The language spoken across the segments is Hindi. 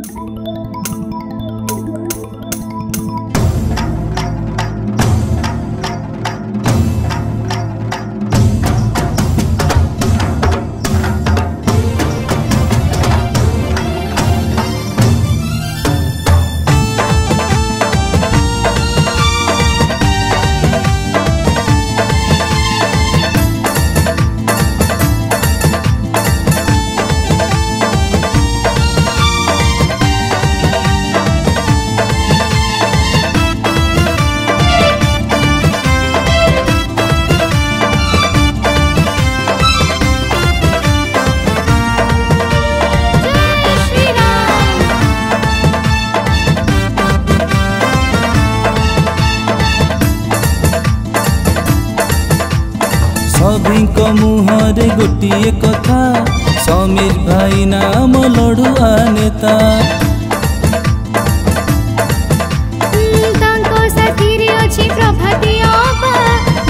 सभी मुहरे गोटे कथा समीर भाई नाम लड़ुआ नेता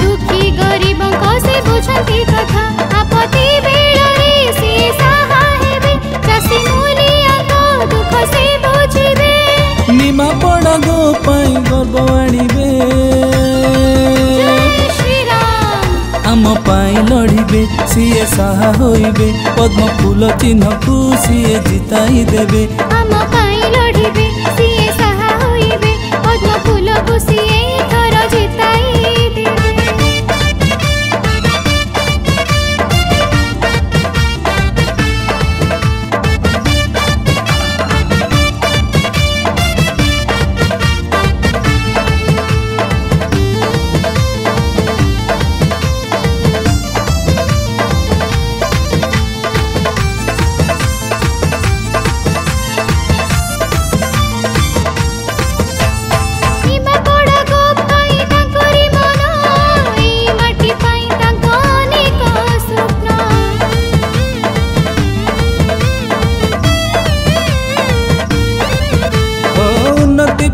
दुखी गरीब से बुझती कथा आपत्ति बेड़े से सहा हेबे चासी मूलिया को दुख से बुझिबे निमा पड़ा गो पाई गर्व आनिबे आम पाई लड़िबे सीए साहा होइबे पद्म फूल चिन्ह को सीए जिताई देबे आम पाई लड़िबे सीए साहा होइबे पद्म फूल को सीए थर जिताई देबे।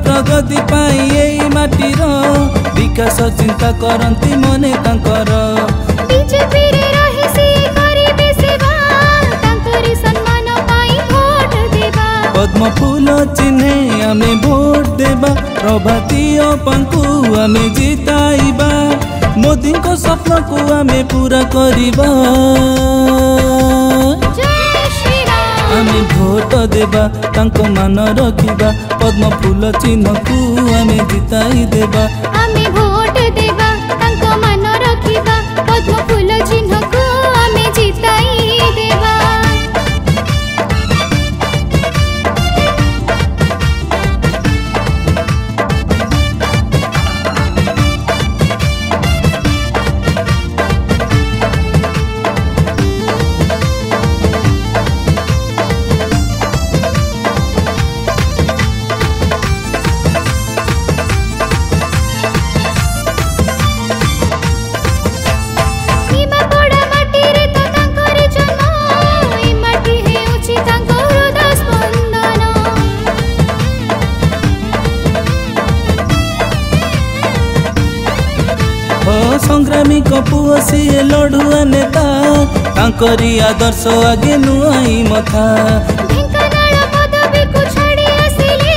प्रगति पाई एई माटीर विकास चिंता करती मने तांकर बीजेपी रे रही सी करिबे सेवा तांकरी सम्मान पाई भोट देबा पद्म फूल चिन्हे आमे भोट देबा प्रभाती अपांकु आमे जिताइबा मोदी को स्वप्न को आमे पूरा करिबा आमे भोट देबा तांको मान रखिबा पद्म फूल चिन्ह को आमे जिताई देबा आमे भोट देबा तांको मान रखिबा पद्म फूल चिन्ह को आमे जिताई देबा। संग्रामी कपुओ सीए लड़ुआ नेता तांकरी आदर्श आगे नुआई मथा ढेंकानाल पदवी को छाड़ी आसिले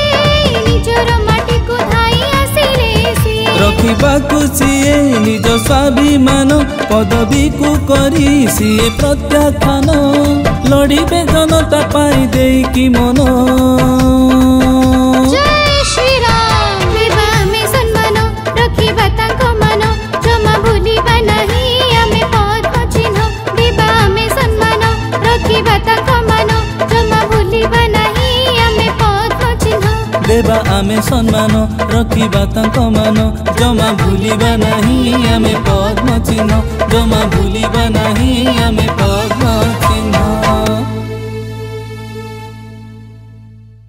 निजर माटी को धाई आसिले से रखिबा को सीए निज स्वाभिमान पदवी को करी सीए प्रत्याख्यान लड़िबे जनता पाई देई कि मन देबा आमे सम्मान रखिबा तांको मान जमा भूलिबा नहीं आमे पद्म चिन्ह जमा भूलिबा नहीं